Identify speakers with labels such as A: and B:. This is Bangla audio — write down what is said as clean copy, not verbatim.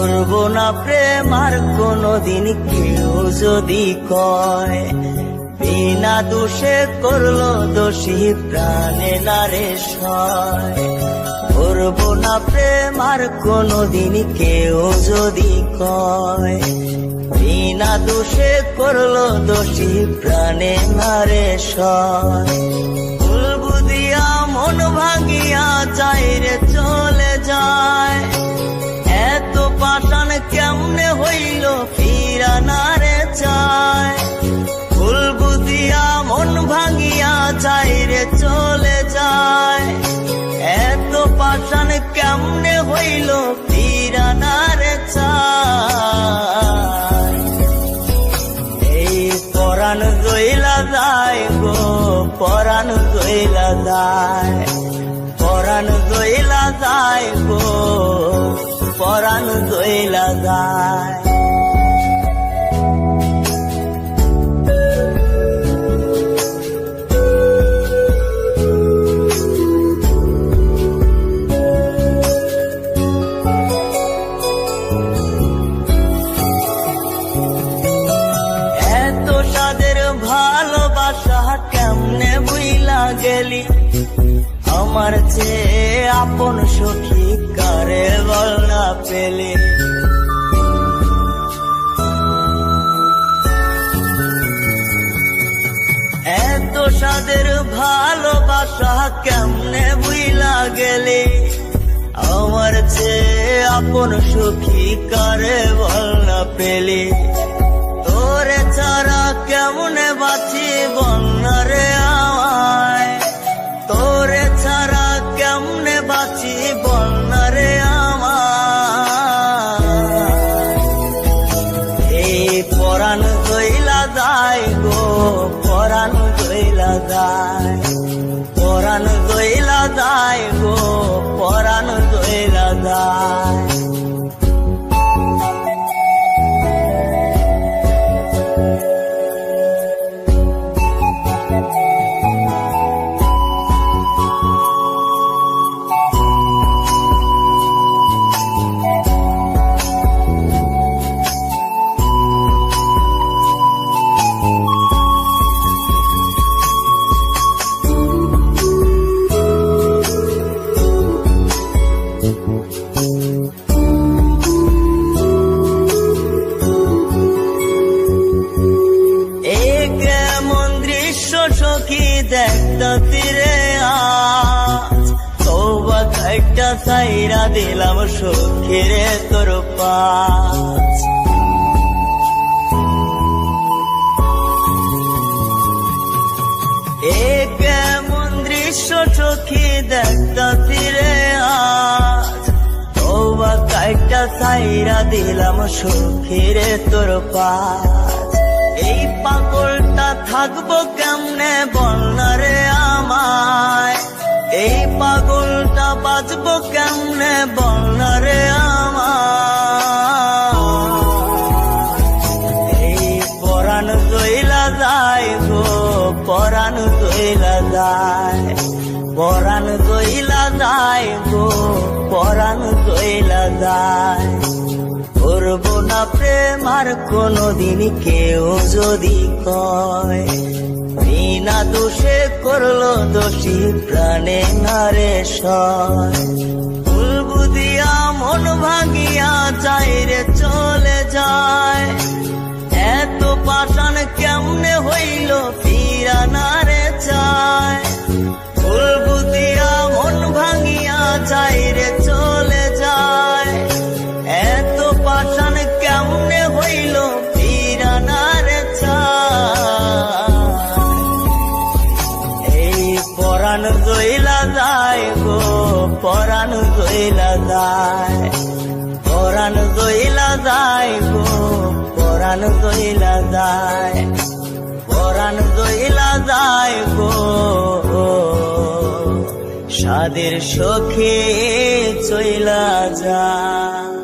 A: করবো না প্রেম আর কোনোদিন কেউ যদি কয়, বিনা দোষে করলো দোষী প্রাণে নারে সয়। করবো না প্রেম আর কোনোদিন কেউ যদি কয়, বিনা দোষে করলো দোষী প্রাণে নারে সয়। ভুল বুঝিয়া মন ভাঙিয়া চাইরে চলে যায়, এত পাষাণ কেমনে হইল ফিরা নারে চায়। ভুল বুঝিয়া মন ভাঙিয়া চাইরে চলে যায়, এত পাষাণ কেমনে হইল ফিরা নারে চায়। এই পরাণ গইলা যায় গো, পরাণ গইলা যায়, পরাণ গইলা যায় গো, পরাণ গইলা যায়। এত সাদের ভালোবাসা কেমনে বুইলা গেলি, আমার চেয়ে আপন সখী কারে বল না পেলে। এত সাদের ভালোবাসা কেমনে বুইলা গেলে, আমার চেয়ে আপন সখী কারে বল না পেলে। তোরে ছাড়া কেমনে বাঁচি বন্যা রে আমায়, তোরে ছাড়া কেমনে বাঁচি বন্যা রে আমায়। এই পরাণ গইলা যায় গো, পরাণ গইলা যায়, পরাণ গইলা যায় গো, পরাণ গইলা যায়। সখী দেখতা তীরে আজ, তওবা খাইটা সাইরা দিলাম সখীরে তোর পাশ। এ কেমন দৃশ্য সখী দেখতা তীরে আজ, তওবা খাইটা সাইরা দিলাম সখীরে তোর পাশ। এই পাগলটা থাকবো কেমনে বলনা রে আমায়, এই পাগলটা বাঁচবো কেমনে বলনা রে আমায়। এই পরাণ গইলা যায় গো, পরাণ গইলা যায়, পরাণ গইলা যায় গো, পরাণ গইলা যায়। করবো না প্রেম আর কোনোদিন কেউ যদি কয়, বিনা দোষে করলো দোষী প্রাণে নারে সয়। ভুল বুঝিয়া মন ভাঙিয়া চাইরে চলে যায়, এত পাষাণ কেমনে হইল ফিরা নারে চায়। ভুল বুঝিয়া মন ভাঙিয়া চাইরে চলে যায়, এত পাষাণ কেমনে হইল ফিরা নারে চায়। এই পরাণ গইলা যায় গো, পরাণ গইলা যায়, পরাণ গইলা যায় গো, পরাণ গইলা যায়, পরাণ গইলা যায় গো। সাদের সখী চইলা যায়।